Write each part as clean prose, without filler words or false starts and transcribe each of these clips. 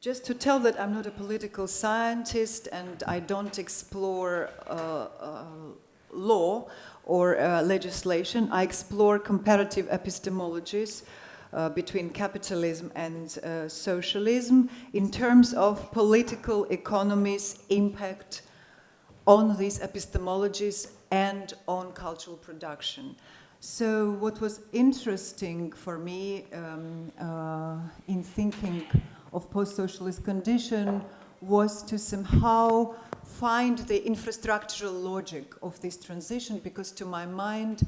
just to tell that I'm not a political scientist and I don't explore law or legislation. I explore comparative epistemologies between capitalism and socialism in terms of political economy's impact on these epistemologies and on cultural production. So what was interesting for me in thinking of post-socialist condition was to somehow find the infrastructural logic of this transition, because to my mind,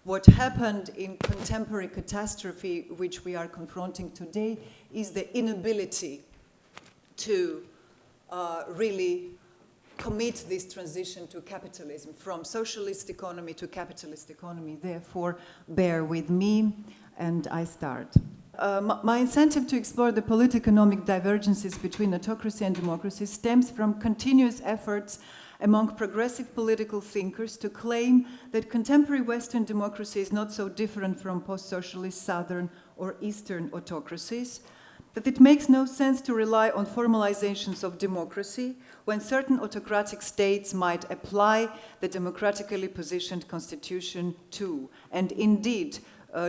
what happened in contemporary catastrophe, which we are confronting today, is the inability to really commit this transition to capitalism, from socialist economy to capitalist economy. Therefore, bear with me, and I start. My incentive to explore the political-economic divergences between autocracy and democracy stems from continuous efforts among progressive political thinkers to claim that contemporary Western democracy is not so different from post-socialist Southern or Eastern autocracies, that it makes no sense to rely on formalizations of democracy when certain autocratic states might apply the democratically positioned constitution too. And indeed,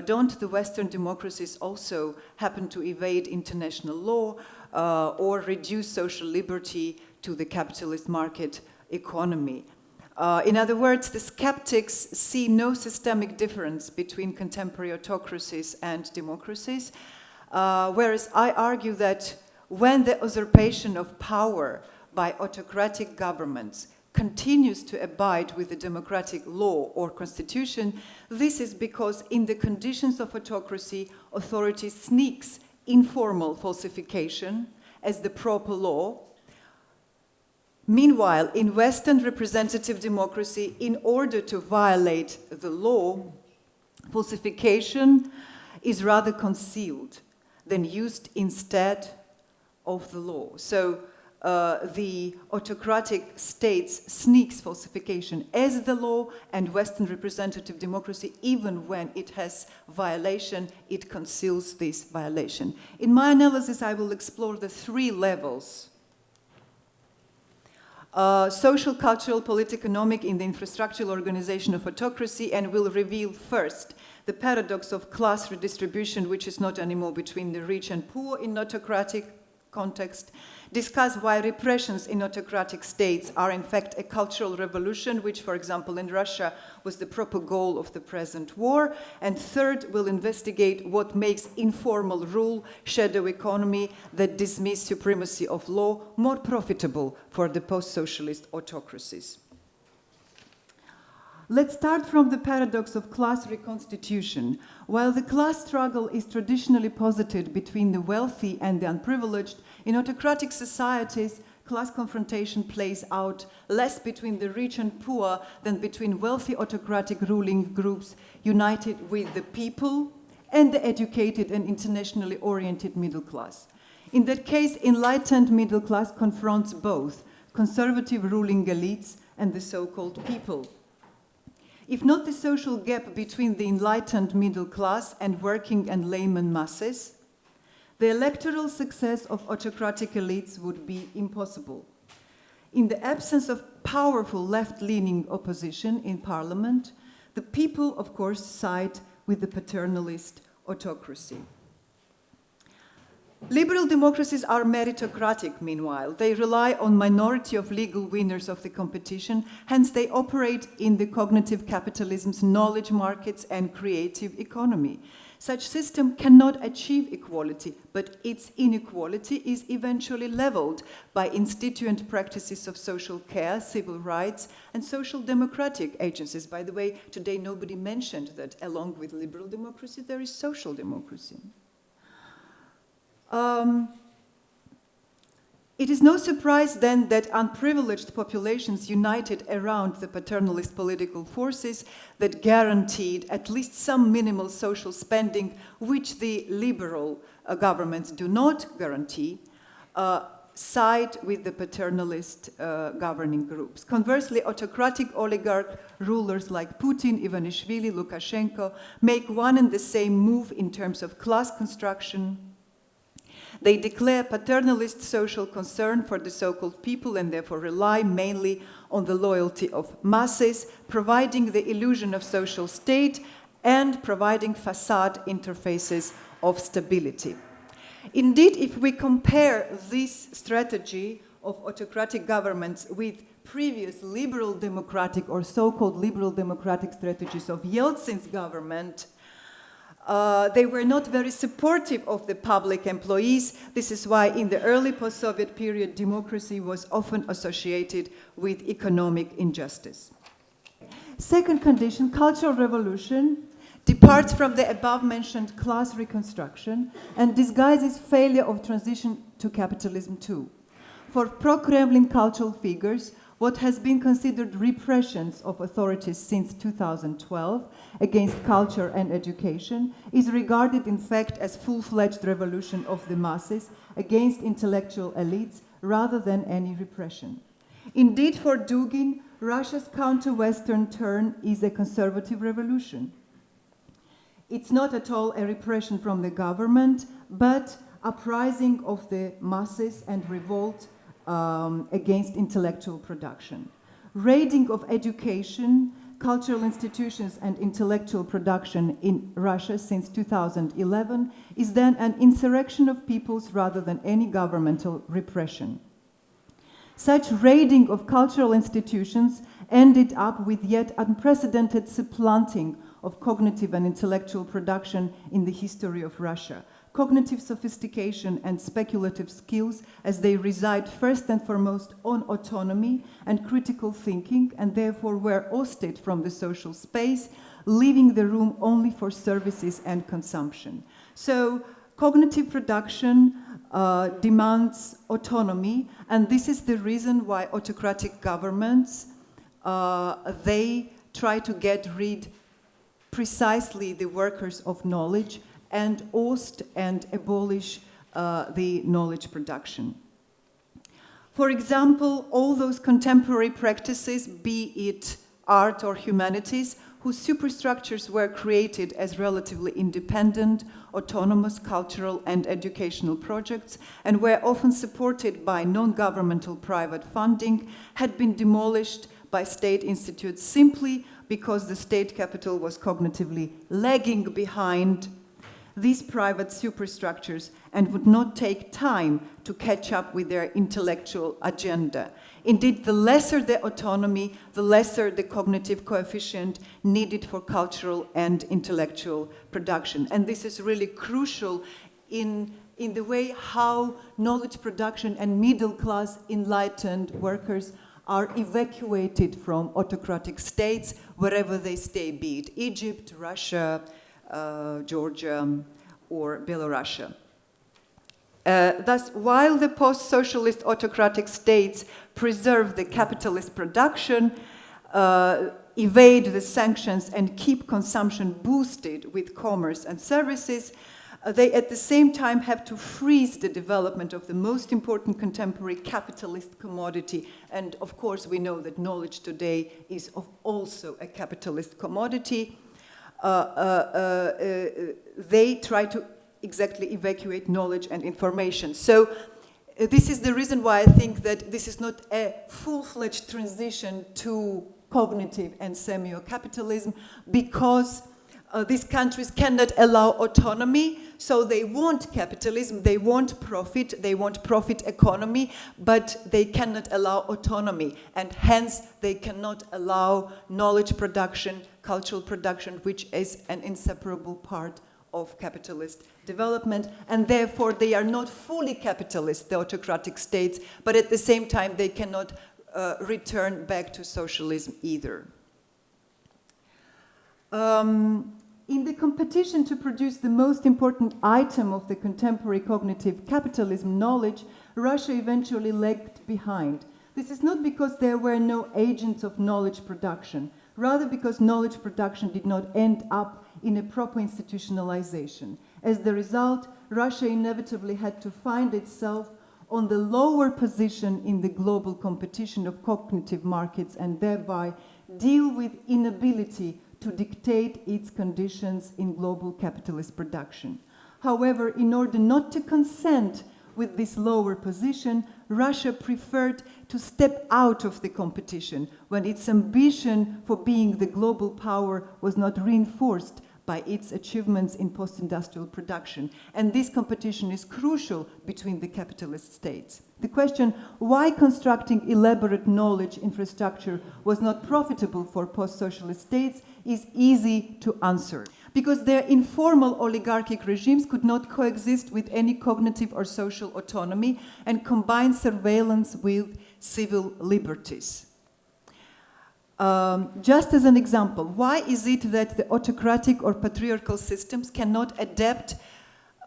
don't the Western democracies also happen to evade international law or reduce social liberty to the capitalist market economy? In other words, the skeptics see no systemic difference between contemporary autocracies and democracies, whereas I argue that when the usurpation of power by autocratic governments continues to abide with the democratic law or constitution, this is because in the conditions of autocracy, authority sneaks informal falsification as the proper law. Meanwhile, in Western representative democracy, in order to violate the law, falsification is rather concealed than used instead of the law. So the autocratic states sneaks falsification as the law, and Western representative democracy, even when it has violation, it conceals this violation. In my analysis, I will explore the three levels: social, cultural, political-economic in the infrastructural organization of autocracy, and will reveal first the paradox of class redistribution, which is not anymore between the rich and poor in autocratic context, discuss why repressions in autocratic states are in fact a cultural revolution, which, for example, in Russia was the proper goal of the present war, and third, we'll investigate what makes informal rule, shadow economy that dismiss supremacy of law more profitable for the post-socialist autocracies. Let's start from the paradox of class reconstitution. While the class struggle is traditionally posited between the wealthy and the unprivileged, in autocratic societies, class confrontation plays out less between the rich and poor than between wealthy autocratic ruling groups united with the people and the educated and internationally oriented middle class. In that case, enlightened middle class confronts both conservative ruling elites and the so-called people. If not the social gap between the enlightened middle class and working and layman masses, the electoral success of autocratic elites would be impossible. In the absence of powerful left-leaning opposition in parliament, the people, of course, side with the paternalist autocracy. Liberal democracies are meritocratic, meanwhile. They rely on minority of legal winners of the competition, hence they operate in the cognitive capitalism's knowledge markets and creative economy. Such system cannot achieve equality, but its inequality is eventually leveled by instituent practices of social care, civil rights, and social democratic agencies. By the way, today nobody mentioned that along with liberal democracy, there is social democracy. It is no surprise then that unprivileged populations united around the paternalist political forces that guaranteed at least some minimal social spending, which the liberal governments do not guarantee, side with the paternalist governing groups. Conversely, autocratic oligarch rulers like Putin, Ivanishvili, Lukashenko make one and the same move in terms of class construction. They declare paternalist social concern for the so-called people and therefore rely mainly on the loyalty of masses, providing the illusion of social state and providing facade interfaces of stability. Indeed, if we compare this strategy of autocratic governments with previous liberal democratic or so-called liberal democratic strategies of Yeltsin's government, they were not very supportive of the public employees. This is why in the early post-Soviet period, democracy was often associated with economic injustice. Second condition, cultural revolution departs from the above-mentioned class reconstruction and disguises failure of transition to capitalism too. For pro-Kremlin cultural figures, what has been considered repressions of authorities since 2012 against culture and education is regarded in fact as full-fledged revolution of the masses against intellectual elites rather than any repression. Indeed, for Dugin, Russia's counter-Western turn is a conservative revolution. It's not at all a repression from the government, but uprising of the masses and revolt against intellectual production. Raiding of education, cultural institutions, and intellectual production in Russia since 2011 is then an insurrection of peoples rather than any governmental repression. Such raiding of cultural institutions ended up with yet unprecedented supplanting of cognitive and intellectual production in the history of Russia. Cognitive sophistication and speculative skills as they reside first and foremost on autonomy and critical thinking and therefore were ousted from the social space, leaving the room only for services and consumption. So cognitive production demands autonomy, and this is the reason why autocratic governments, they try to get rid precisely the workers of knowledge and oust and abolish the knowledge production. For example, all those contemporary practices, be it art or humanities, whose superstructures were created as relatively independent, autonomous cultural and educational projects and were often supported by non-governmental private funding, had been demolished by state institutes simply because the state capital was cognitively lagging behind these private superstructures and would not take time to catch up with their intellectual agenda. Indeed, the lesser the autonomy, the lesser the cognitive coefficient needed for cultural and intellectual production. And this is really crucial in the way how knowledge production and middle-class enlightened workers are evacuated from autocratic states wherever they stay, be it Egypt, Russia, Georgia, or Belarus. Thus, while the post-socialist autocratic states preserve the capitalist production, evade the sanctions, and keep consumption boosted with commerce and services, they at the same time have to freeze the development of the most important contemporary capitalist commodity. And of course, we know that knowledge today is also a capitalist commodity. They try to exactly evacuate knowledge and information. So this is the reason why I think that this is not a full-fledged transition to cognitive and semio-capitalism, because these countries cannot allow autonomy, so they want capitalism, they want profit economy, but they cannot allow autonomy, and hence they cannot allow knowledge production, cultural production, which is an inseparable part of capitalist development, and therefore they are not fully capitalist, the autocratic states, but at the same time they cannot return back to socialism either. In the competition to produce the most important item of the contemporary cognitive capitalism, knowledge, Russia eventually lagged behind. This is not because there were no agents of knowledge production, rather because knowledge production did not end up in a proper institutionalization. As the result, Russia inevitably had to find itself on the lower position in the global competition of cognitive markets and thereby deal with inability to dictate its conditions in global capitalist production. However, in order not to consent with this lower position, Russia preferred to step out of the competition when its ambition for being the global power was not reinforced by its achievements in post-industrial production. And this competition is crucial between the capitalist states. The question why constructing elaborate knowledge infrastructure was not profitable for post-socialist states is easy to answer. Because their informal oligarchic regimes could not coexist with any cognitive or social autonomy and combine surveillance with civil liberties. Just as an example, why is it that the autocratic or patriarchal systems cannot adapt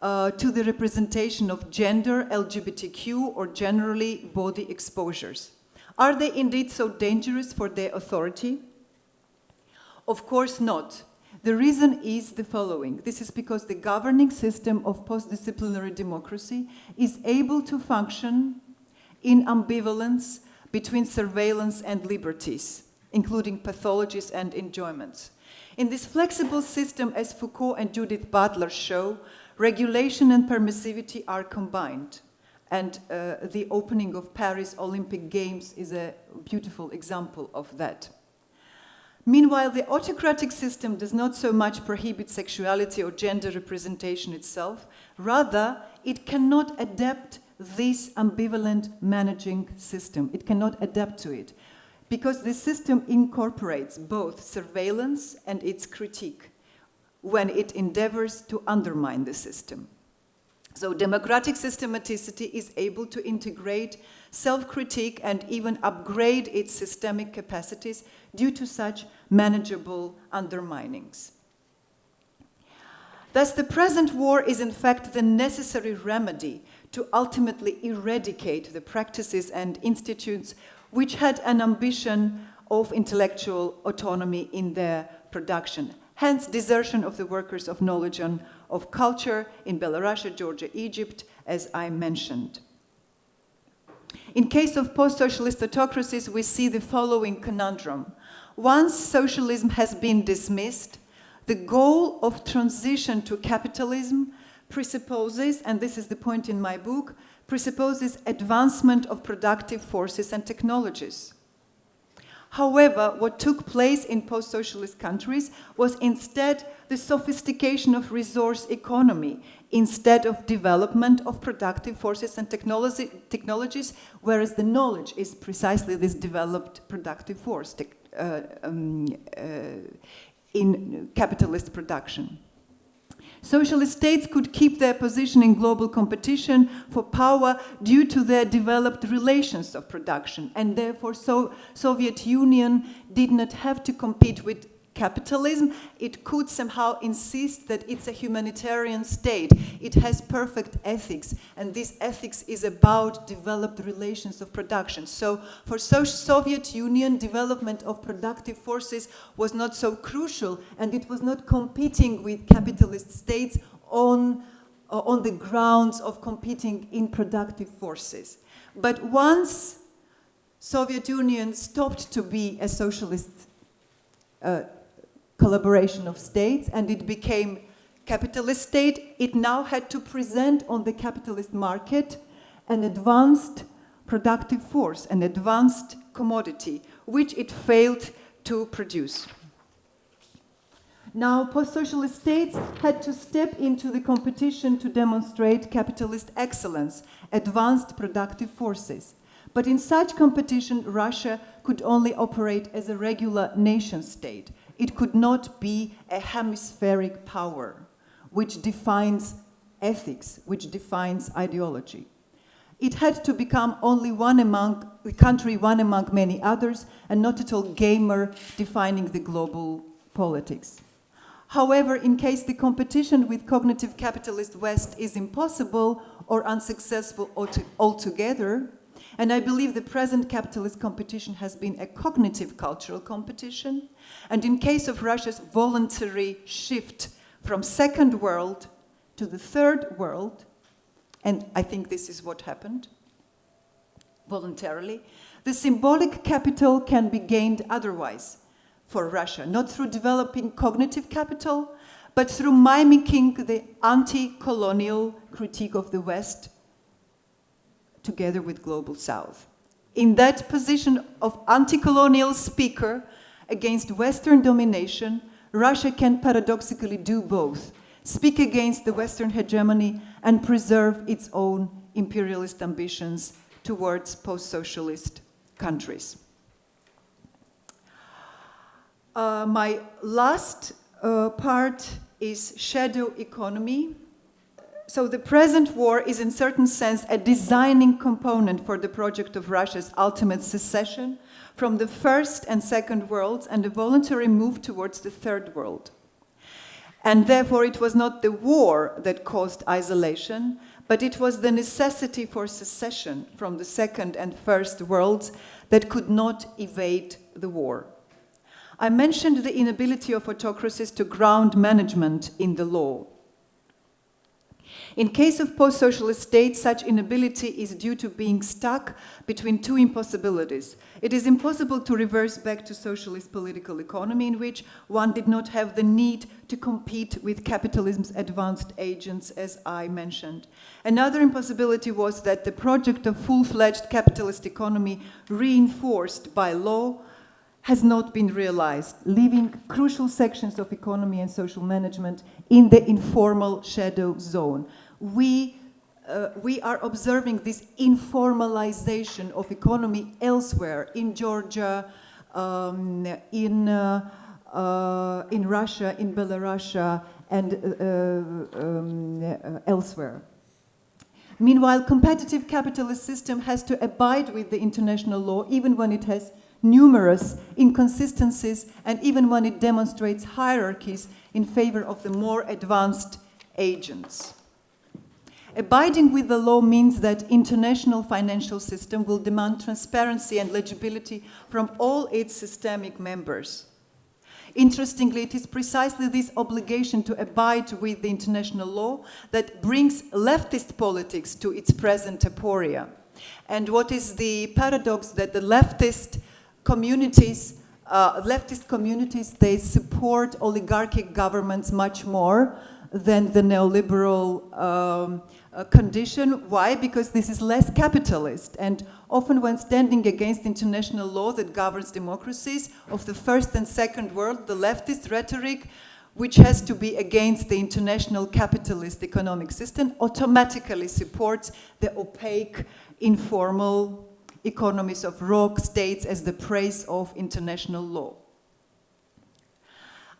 to the representation of gender, LGBTQ, or generally body exposures? Are they indeed so dangerous for their authority? Of course not. The reason is the following. This is because the governing system of post-disciplinary democracy is able to function in ambivalence between surveillance and liberties, including pathologies and enjoyments. In this flexible system, as Foucault and Judith Butler show, regulation and permissivity are combined. And the opening of Paris Olympic Games is a beautiful example of that. Meanwhile, the autocratic system does not so much prohibit sexuality or gender representation itself, rather, it cannot adapt this ambivalent managing system. It cannot adapt to it, because the system incorporates both surveillance and its critique when it endeavors to undermine the system. So democratic systematicity is able to integrate self-critique and even upgrade its systemic capacities due to such manageable underminings. Thus, the present war is in fact the necessary remedy to ultimately eradicate the practices and institutes which had an ambition of intellectual autonomy in their production. Hence, desertion of the workers of knowledge and of culture in Belarus, Georgia, Egypt, as I mentioned. In case of post-socialist autocracies, we see the following conundrum. Once socialism has been dismissed, the goal of transition to capitalism presupposes, and this is the point in my book, presupposes advancement of productive forces and technologies. However, what took place in post-socialist countries was instead the sophistication of resource economy, instead of development of productive forces and technologies, whereas the knowledge is precisely this developed productive force in capitalist production. Socialist states could keep their position in global competition for power due to their developed relations of production, and therefore Soviet Union did not have to compete with capitalism. It could somehow insist that it's a humanitarian state. It has perfect ethics, and this ethics is about developed relations of production. So for Soviet Union, development of productive forces was not so crucial, and it was not competing with capitalist states on the grounds of competing in productive forces. But once Soviet Union stopped to be a socialist collaboration of states, and it became capitalist state, it now had to present on the capitalist market an advanced productive force, an advanced commodity, which it failed to produce. Now, post-socialist states had to step into the competition to demonstrate capitalist excellence, advanced productive forces. But in such competition, Russia could only operate as a regular nation state. It could not be a hemispheric power, which defines ethics, which defines ideology. It had to become only one among many others, and not at all gamer defining the global politics. However, in case the competition with cognitive capitalist West is impossible or unsuccessful altogether, and I believe the present capitalist competition has been a cognitive cultural competition, and in case of Russia's voluntary shift from second world to the third world, and I think this is what happened, voluntarily, the symbolic capital can be gained otherwise for Russia, not through developing cognitive capital, but through mimicking the anti-colonial critique of the West together with Global South. In that position of anti-colonial speaker against Western domination, Russia can paradoxically do both, speak against the Western hegemony and preserve its own imperialist ambitions towards post-socialist countries. My last part is shadow economy. So the present war is in certain sense a designing component for the project of Russia's ultimate secession from the first and second worlds and a voluntary move towards the third world. And therefore it was not the war that caused isolation, but it was the necessity for secession from the second and first worlds that could not evade the war. I mentioned the inability of autocracies to ground management in the law. In case of post-socialist states, such inability is due to being stuck between two impossibilities. It is impossible to reverse back to socialist political economy in which one did not have the need to compete with capitalism's advanced agents, as I mentioned. Another impossibility was that the project of full-fledged capitalist economy reinforced by law has not been realized, leaving crucial sections of economy and social management in the informal shadow zone. We are observing this informalization of economy elsewhere, in Georgia, in Russia, in Belarus, and elsewhere. Meanwhile, competitive capitalist system has to abide with the international law even when it has numerous inconsistencies and even when it demonstrates hierarchies in favor of the more advanced agents. Abiding with the law means that international financial system will demand transparency and legibility from all its systemic members. Interestingly, it is precisely this obligation to abide with the international law that brings leftist politics to its present aporia. And what is the paradox that the leftist communities, they support oligarchic governments much more than the neoliberal condition. Why? Because this is less capitalist. And often when standing against international law that governs democracies of the first and second world, the leftist rhetoric, which has to be against the international capitalist economic system, automatically supports the opaque, informal economies of rogue states as the praise of international law.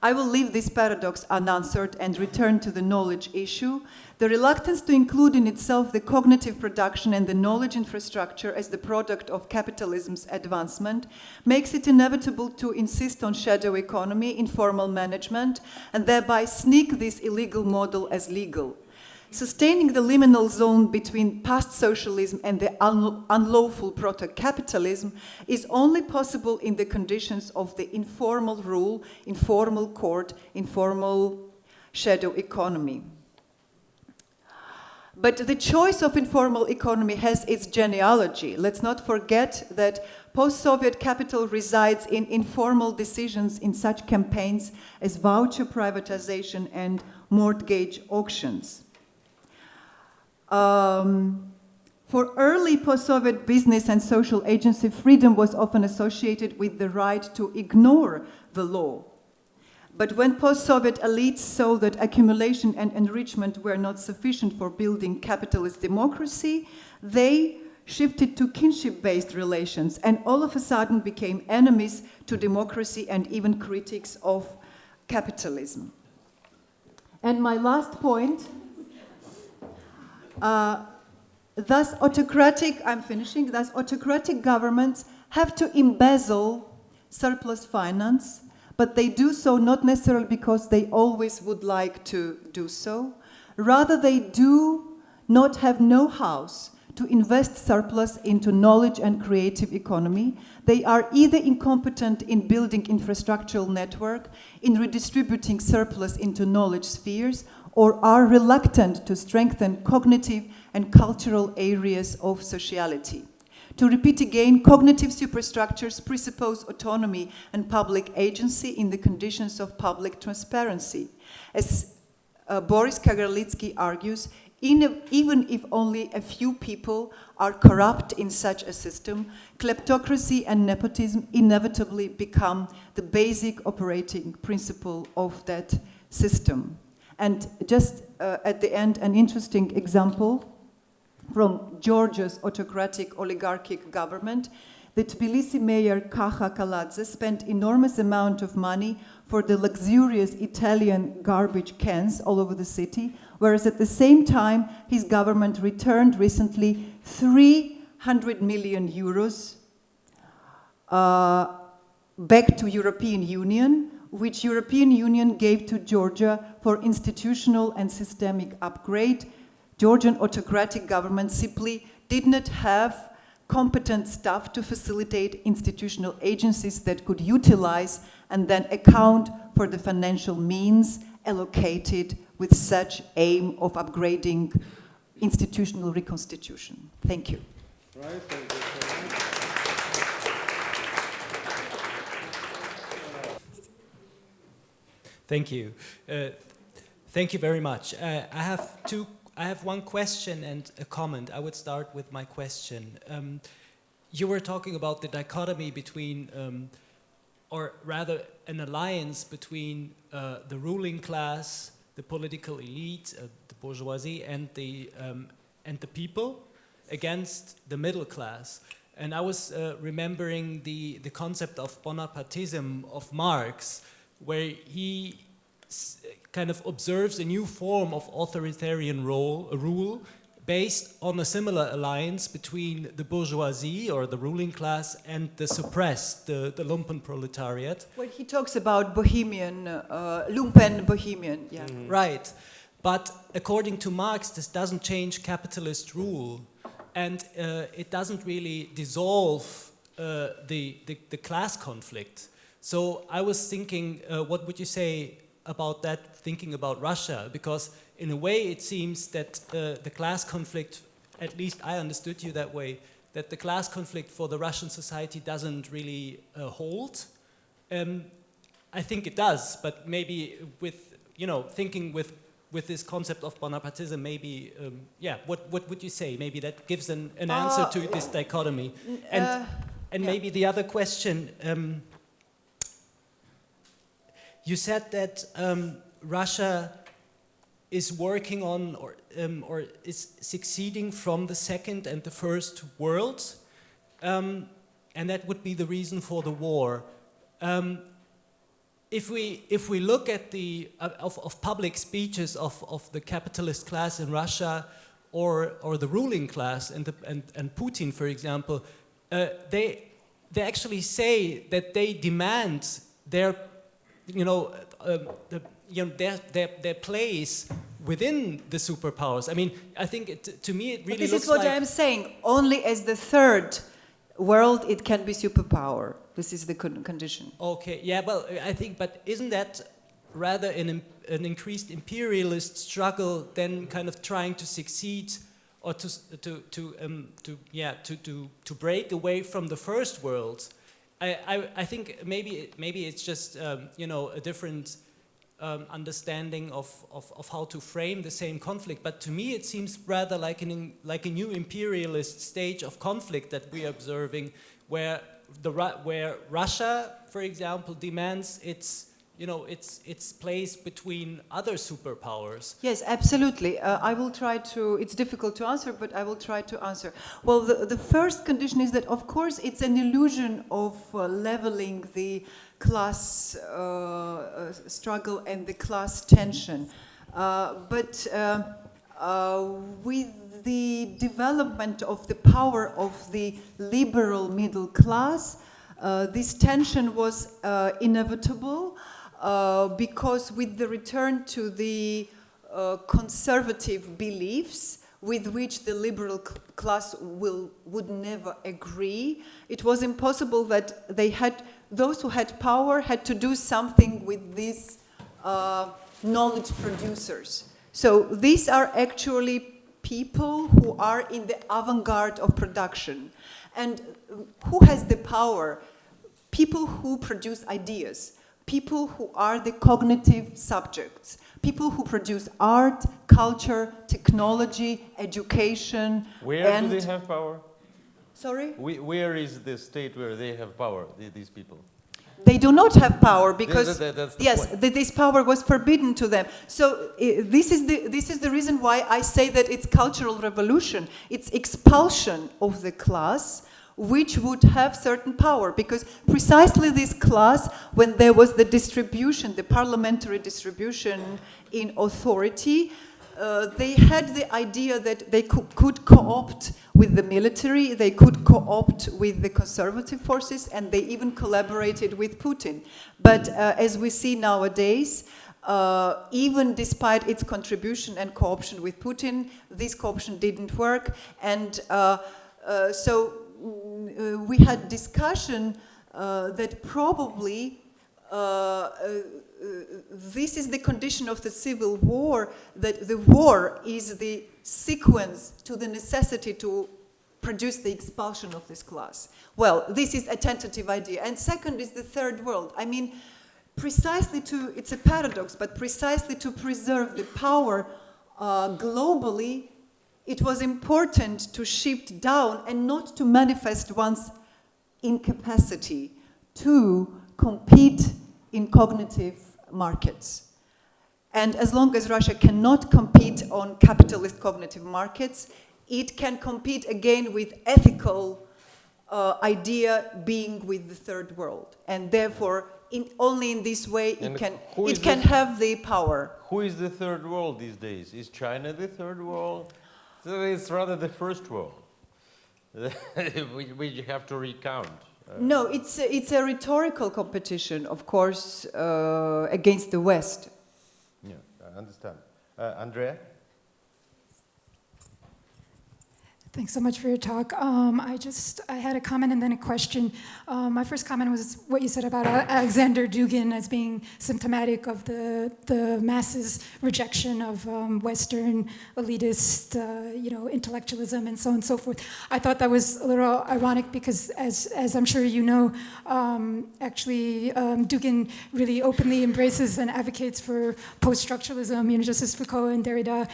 I will leave this paradox unanswered and return to the knowledge issue. The reluctance to include in itself the cognitive production and the knowledge infrastructure as the product of capitalism's advancement makes it inevitable to insist on shadow economy, informal management, and thereby sneak this illegal model as legal. Sustaining the liminal zone between past socialism and the unlawful proto-capitalism is only possible in the conditions of the informal rule, informal court, informal shadow economy. But the choice of informal economy has its genealogy. Let's not forget that post-Soviet capital resides in informal decisions in such campaigns as voucher privatization and mortgage auctions. For early post-Soviet business and social agency, freedom was often associated with the right to ignore the law. But when post-Soviet elites saw that accumulation and enrichment were not sufficient for building capitalist democracy, they shifted to kinship-based relations and all of a sudden became enemies to democracy and even critics of capitalism. And my last point, thus autocratic governments have to embezzle surplus finance, but they do so not necessarily because they always would like to do so. Rather, they do not have know-hows to invest surplus into knowledge and creative economy. They are either incompetent in building infrastructural network, in redistributing surplus into knowledge spheres, or are reluctant to strengthen cognitive and cultural areas of sociality. To repeat again, cognitive superstructures presuppose autonomy and public agency in the conditions of public transparency. As Boris Kagarlitsky argues, even if only a few people are corrupt in such a system, kleptocracy and nepotism inevitably become the basic operating principle of that system. And just at the end, an interesting example from Georgia's autocratic oligarchic government. The Tbilisi mayor Kaha Kaladze spent enormous amount of money for the luxurious Italian garbage cans all over the city, whereas at the same time, his government returned recently 300 million euros back to European Union, which European Union gave to Georgia for institutional and systemic upgrade. Georgian autocratic government simply did not have competent staff to facilitate institutional agencies that could utilize and then account for the financial means allocated with such aim of upgrading institutional reconstitution. Thank you. Right, thank you so much. Thank you. Thank you very much. I have one question and a comment. I would start with my question. You were talking about the dichotomy between, or rather an alliance between the ruling class, the political elite, the bourgeoisie, and the people against the middle class. And I was remembering the concept of Bonapartism of Marx, where he kind of observes a new form of authoritarian rule based on a similar alliance between the bourgeoisie or the ruling class and the suppressed, the lumpen proletariat. Well, he talks about bohemian, lumpen bohemian, yeah. Mm-hmm. Right, but according to Marx, this doesn't change capitalist rule, and it doesn't really dissolve the class conflict. So I was thinking, what would you say about that, thinking about Russia? Because in a way it seems that the class conflict, at least I understood you that way, that the class conflict for the Russian society doesn't really hold. I think it does, but maybe with, thinking with this concept of Bonapartism, maybe, what would you say? Maybe that gives an answer to this dichotomy. And maybe the other question, you said that Russia is working on or is succeeding from the Second and the First World, and that would be the reason for the war. If we look at the of public speeches of the capitalist class in Russia or the ruling class and Putin, for example, they actually say that they demand their their place within the superpowers. I mean, I think to me it really looks like... This is what I'm saying. Only as the third world it can be superpower. This is the condition. Okay, yeah, well, I think, but isn't that rather an increased imperialist struggle than kind of trying to succeed or to break away from the first world? I think maybe it's just a different understanding of how to frame the same conflict. But to me, it seems rather like a new imperialist stage of conflict that we are observing, where Russia, for example, demands its place between other superpowers. Yes, absolutely. I will try to, it's difficult to answer, but I will try to answer. Well, the first condition is that, of course, it's an illusion of leveling the class struggle and the class tension. But with the development of the power of the liberal middle class, this tension was inevitable. Because with the return to the conservative beliefs with which the liberal class would never agree, it was impossible that those who had power had to do something with these knowledge producers. So these are actually people who are in the avant-garde of production. And who has the power? People who produce ideas, people who are the cognitive subjects, people who produce art, culture, technology, education. Where do they have power? Sorry? Where is the state where they have power, these people? They do not have power because that's the yes, point. this power was forbidden to them. So this is the reason why I say that it's cultural revolution. It's expulsion of the class which would have certain power, because precisely this class, when there was the distribution, the parliamentary distribution in authority, they had the idea that they could co-opt with the military, they could co-opt with the conservative forces, and they even collaborated with Putin. But as we see nowadays, even despite its contribution and co-option with Putin, this co-option didn't work. And so we had discussion that probably this is the condition of the civil war, that the war is the sequence to the necessity to produce the expulsion of this class. Well, this is a tentative idea. And second is the third world. I mean, precisely to, it's a paradox, but precisely to preserve the power globally, it was important to shift down and not to manifest one's incapacity to compete in cognitive markets. And as long as Russia cannot compete on capitalist cognitive markets, it can compete again with ethical idea being with the third world. And therefore, only in this way it can have the power. Who is the third world these days? Is China the third world? So it's rather the first world, which you have to recount. No, it's a rhetorical competition, of course, against the West. Yeah, I understand. Andrea? Thanks so much for your talk. I had a comment and then a question. My first comment was what you said about Alexander Dugin as being symptomatic of the masses' rejection of Western elitist, intellectualism and so on and so forth. I thought that was a little ironic because, as I'm sure you know, actually Dugin really openly embraces and advocates for post-structuralism. Just as Foucault and Derrida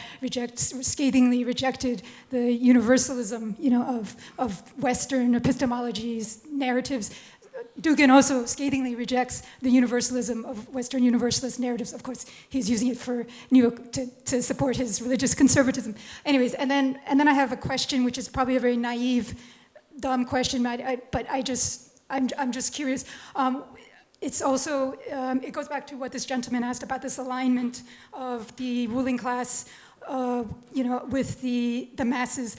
scathingly rejected the universalism, of Western epistemologies, narratives. Dugin also scathingly rejects the universalism of Western universalist narratives. Of course, he's using it for to support his religious conservatism. Anyways, and then I have a question, which is probably a very naive, dumb question, but I'm just curious. It's also it goes back to what this gentleman asked about this alignment of the ruling class, with the masses.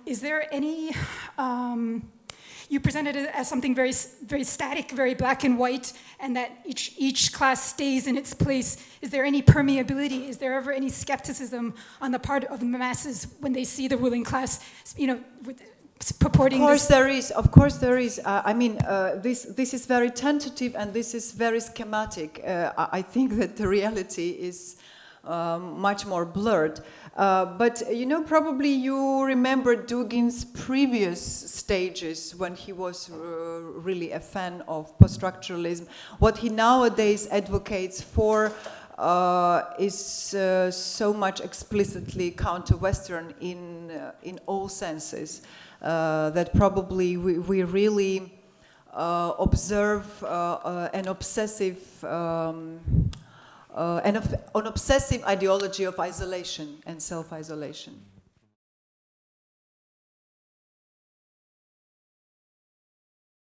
Is there any? You presented it as something very, very static, very black and white, and that each class stays in its place. Is there any permeability? Is there ever any skepticism on the part of the masses when they see the ruling class, purporting? Of course there is. Of course there is. This is very tentative and this is very schematic. I think that the reality is much more blurred. But probably you remember Dugin's previous stages when he was really a fan of post-structuralism. What he nowadays advocates for is so much explicitly counter-Western in all senses that probably we really observe an obsessive an obsessive ideology of isolation and self-isolation.